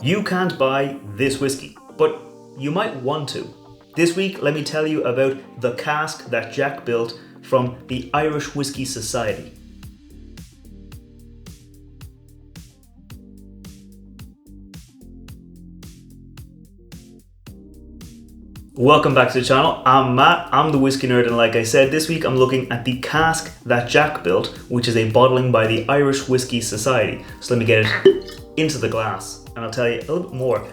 You can't buy this whiskey, but you might want to. This week, let me tell you about the cask that Jack built from the Irish Whisky Society. Welcome back to the channel. I'm Matt, I'm the Whiskey Nerd, and like I said, this week I'm looking at the cask that Jack built, which is a bottling by the Irish Whisky Society. So let me get it into the glass and I'll tell you a little bit more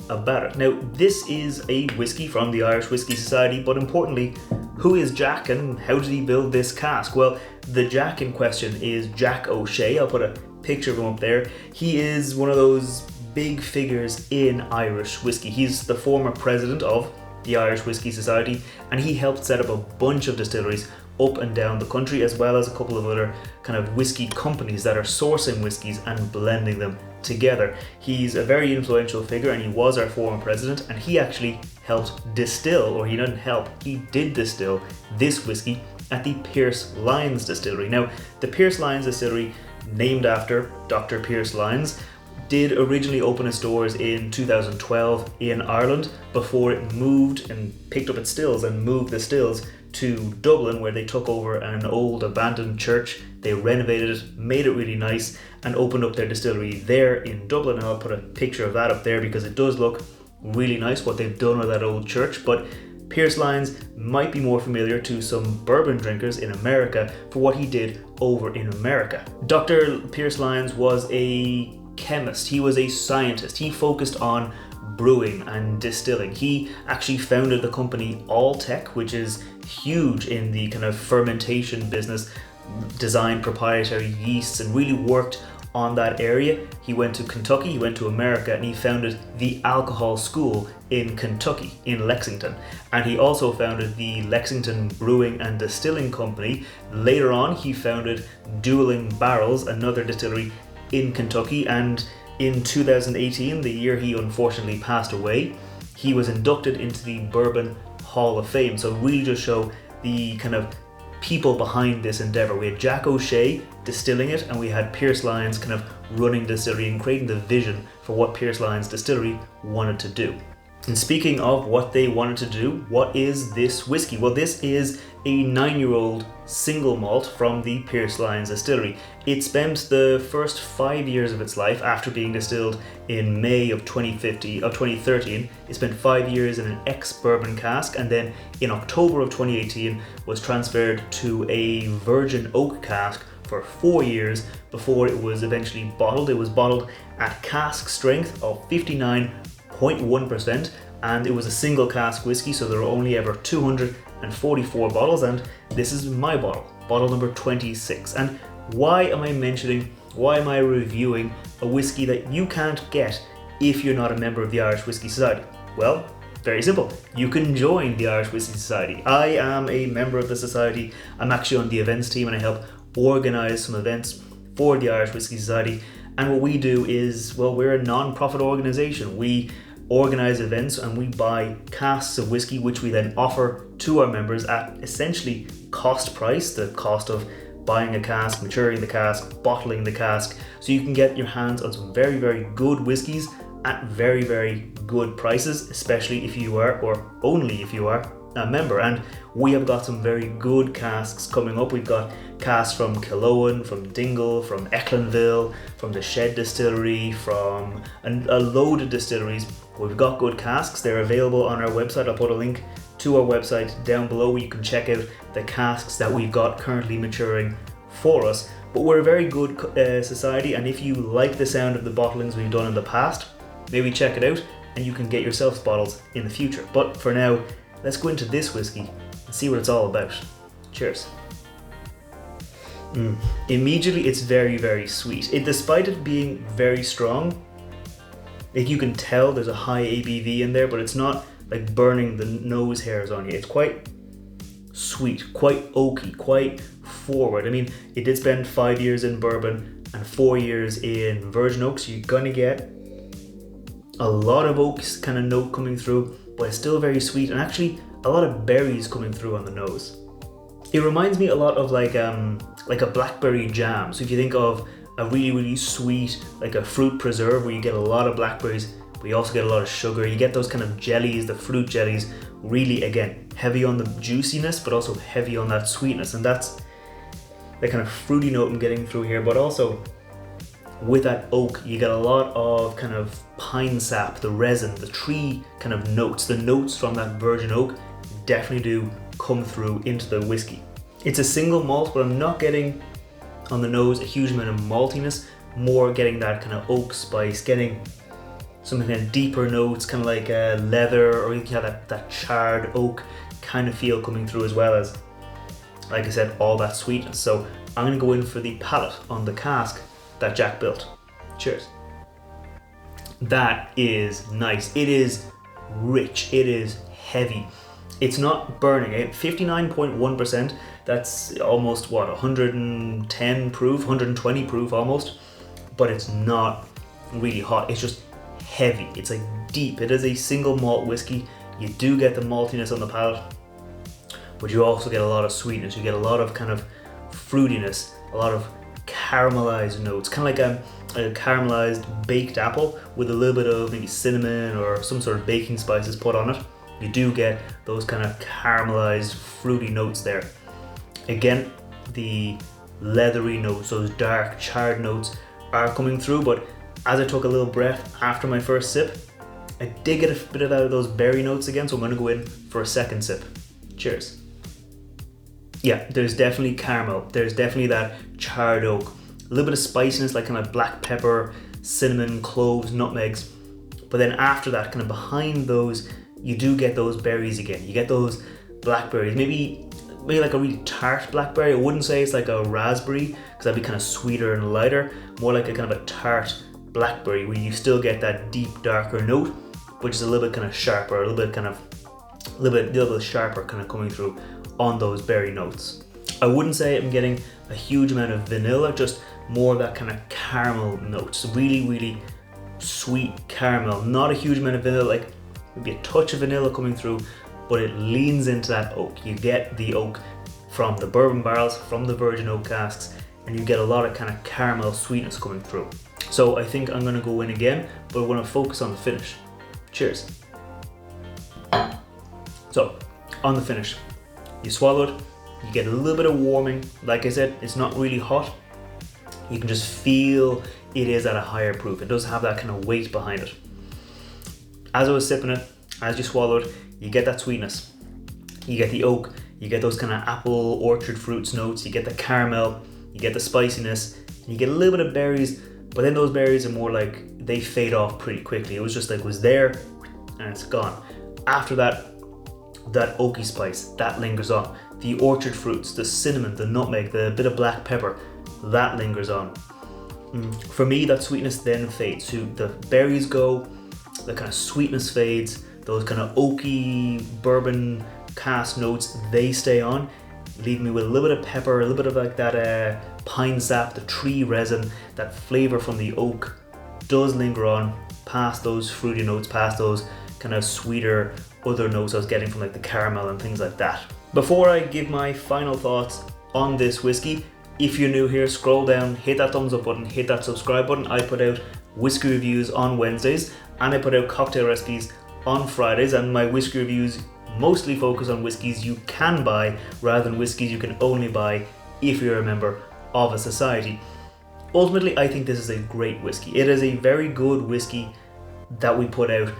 about it. Now, this is a whiskey from the Irish Whisky Society, but importantly, who is Jack and how did he build this cask? Well, the Jack in question is Jack O'Shea. I'll put a picture of him up there. He is one of those big figures in Irish whiskey. He's the former president of the Irish Whisky Society, and he helped set up a bunch of distilleries up and down the country, as well as a couple of other kind of whiskey companies that are sourcing whiskies and blending them together. He's a very influential figure, and he was our former president, and he actually helped distill, or he didn't help, he did distill this whiskey at the Pearse Lyons Distillery. Now, the Pearse Lyons Distillery, named after Dr. Pearse Lyons, did originally open its doors in 2012 in Ireland before it moved and picked up its stills and moved the stills to Dublin, where they took over an old abandoned church. They renovated it, made it really nice, and opened up their distillery there in Dublin. And I'll put a picture of that up there because it does look really nice what they've done with that old church. But Pearse Lyons might be more familiar to some bourbon drinkers in America for what he did over in America. Dr. Pearse Lyons was a chemist, he was a scientist, he focused on brewing and distilling. He actually founded the company Alltech, which is huge in the kind of fermentation business, designed proprietary yeasts and really worked on that area. He went to Kentucky, he went to America, and he founded the alcohol school in Kentucky, in Lexington. And he also founded the Lexington Brewing and Distilling Company. Later on, he founded Dueling Barrels, another distillery in Kentucky, and in 2018, the year he unfortunately passed away, he was inducted into the Bourbon Hall of Fame. So really just show the kind of people behind this endeavor. We had Jack O'Shea distilling it, and we had Pearse Lyons kind of running the distillery and creating the vision for what Pearse Lyons Distillery wanted to do. And speaking of what they wanted to do, what is this whiskey? Well, this is a 9-year-old single malt from the Pearse Lyons Distillery. It spent the first 5 years of its life after being distilled in May of 2013. It spent 5 years in an ex-bourbon cask, and then in October of 2018 was transferred to a virgin oak cask for 4 years before it was eventually bottled. It was bottled at cask strength of 59.1%, and it was a single cask whiskey, so there were only ever 244 bottles, and this is my bottle number 26. And why am I reviewing a whiskey that you can't get if you're not a member of the Irish Whisky Society? Well, very simple. You can join the Irish Whisky Society. I am a member of the society. I'm actually on the events team, and I help organize some events for the Irish Whisky Society. And what we do is, well, we're a non-profit organization. We organize events and we buy casks of whiskey, which we then offer to our members at essentially cost price, the cost of buying a cask, maturing the cask, bottling the cask, so you can get your hands on some very, very good whiskeys at very, very good prices, especially if you are, or only if you are, a member. And we have got some very good casks coming up. We've got casks from Killowen, from Dingle, from Ecklandville, from the Shed Distillery, from a load of distilleries. We've got good casks. They're available on our website. I'll put a link to our website down below where you can check out the casks that we've got currently maturing for us. But we're a very good society, and if you like the sound of the bottlings we've done in the past, maybe check it out and you can get yourself bottles in the future. But for now, let's go into this whiskey and see what it's all about. Cheers. Immediately, it's very, very sweet. Despite it being very strong, like you can tell there's a high ABV in there, but it's not like burning the nose hairs on you. It's quite sweet, quite oaky, quite forward. I mean, it did spend 5 years in bourbon and 4 years in virgin oak, so you're gonna get a lot of oaks kind of note coming through, but it's still very sweet, and actually a lot of berries coming through on the nose. It reminds me a lot of like a blackberry jam. So if you think of a really, really sweet, like a fruit preserve where you get a lot of blackberries but you also get a lot of sugar. You get those kind of jellies, the fruit jellies, really, again, heavy on the juiciness, but also heavy on that sweetness. And that's the kind of fruity note I'm getting through here, but also with that oak, you get a lot of kind of pine sap, the resin, the tree kind of notes. The notes from that virgin oak definitely do come through into the whiskey. It's a single malt, but I'm not getting on the nose a huge amount of maltiness, more getting that kind of oak spice, getting some kind of deeper notes, kind of like leather, or you can have that charred oak kind of feel coming through, as well as, like I said, all that sweetness. So I'm gonna go in for the palate on the cask that Jack built. Cheers. That is nice. It is rich, it is heavy. It's not burning. 59.1%, that's almost what, 110 proof, 120 proof almost, but it's not really hot. It's just heavy. It's like deep. It is a single malt whiskey. You do get the maltiness on the palate, but you also get a lot of sweetness. You get a lot of kind of fruitiness, a lot of caramelized notes, kind of like a caramelized baked apple with a little bit of maybe cinnamon or some sort of baking spices put on it. You do get those kind of caramelized fruity notes there. Again, the leathery notes, those dark charred notes are coming through, but as I took a little breath after my first sip, I did get a bit of those berry notes again, so I'm gonna go in for a second sip. Cheers. Yeah, there's definitely caramel. There's definitely that charred oak. A little bit of spiciness, like kind of black pepper, cinnamon, cloves, nutmegs. But then after that, kind of behind those, you do get those berries again. You get those blackberries, maybe like a really tart blackberry. I wouldn't say it's like a raspberry, because that'd be kind of sweeter and lighter. More like a kind of a tart blackberry, where you still get that deep, darker note, which is a little bit kind of sharper, a little bit sharper kind of coming through on those berry notes. I wouldn't say I'm getting a huge amount of vanilla, just more of that kind of caramel notes. Really, really sweet caramel. Not a huge amount of vanilla, like maybe a touch of vanilla coming through, but it leans into that oak. You get the oak from the bourbon barrels, from the virgin oak casks, and you get a lot of kind of caramel sweetness coming through. So I think I'm gonna go in again, but I wanna focus on the finish. Cheers. So, on the finish, you swallow it, you get a little bit of warming. Like I said, it's not really hot. You can just feel it is at a higher proof. It does have that kind of weight behind it. As I was sipping it, as you swallow it, you get that sweetness. You get the oak, you get those kind of apple, orchard fruits notes, you get the caramel, you get the spiciness, and you get a little bit of berries, but then those berries are more like, they fade off pretty quickly. It was just like, was there, and it's gone. After that, that oaky spice, that lingers on. The orchard fruits, the cinnamon, the nutmeg, the bit of black pepper, that lingers on. For me, that sweetness then fades. So the berries go, the kind of sweetness fades, those kind of oaky bourbon cask notes, they stay on, leave me with a little bit of pepper, a little bit of like that pine sap, the tree resin, that flavor from the oak does linger on past those fruity notes, past those kind of sweeter other notes I was getting from like the caramel and things like that. Before I give my final thoughts on this whiskey, if you're new here, scroll down, hit that thumbs up button, hit that subscribe button. I put out whiskey reviews on Wednesdays, and I put out cocktail recipes on Fridays, and my whiskey reviews mostly focus on whiskeys you can buy rather than whiskeys you can only buy if you're a member of a society. Ultimately, I think this is a great whiskey. It is a very good whiskey that we put out,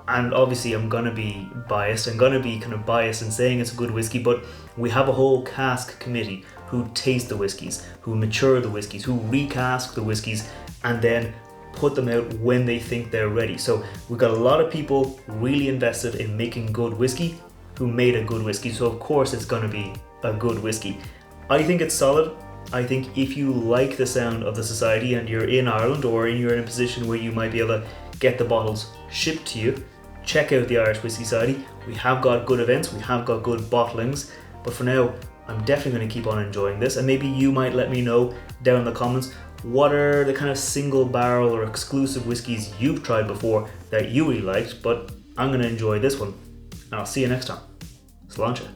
and obviously I'm gonna be biased. I'm gonna be kind of biased in saying it's a good whiskey, but we have a whole cask committee who taste the whiskeys, who mature the whiskeys, who recask the whiskeys, and then put them out when they think they're ready. So we've got a lot of people really invested in making good whiskey who made a good whiskey, so of course it's gonna be a good whiskey. I think it's solid. I think if you like the sound of the society and you're in Ireland, or you're in a position where you might be able to get the bottles shipped to you, check out the Irish Whiskey Society. We have got good events, we have got good bottlings, but for now, I'm definitely going to keep on enjoying this, and maybe you might let me know down in the comments what are the kind of single barrel or exclusive whiskies you've tried before that you really liked, but I'm going to enjoy this one, and I'll see you next time. Sláinte.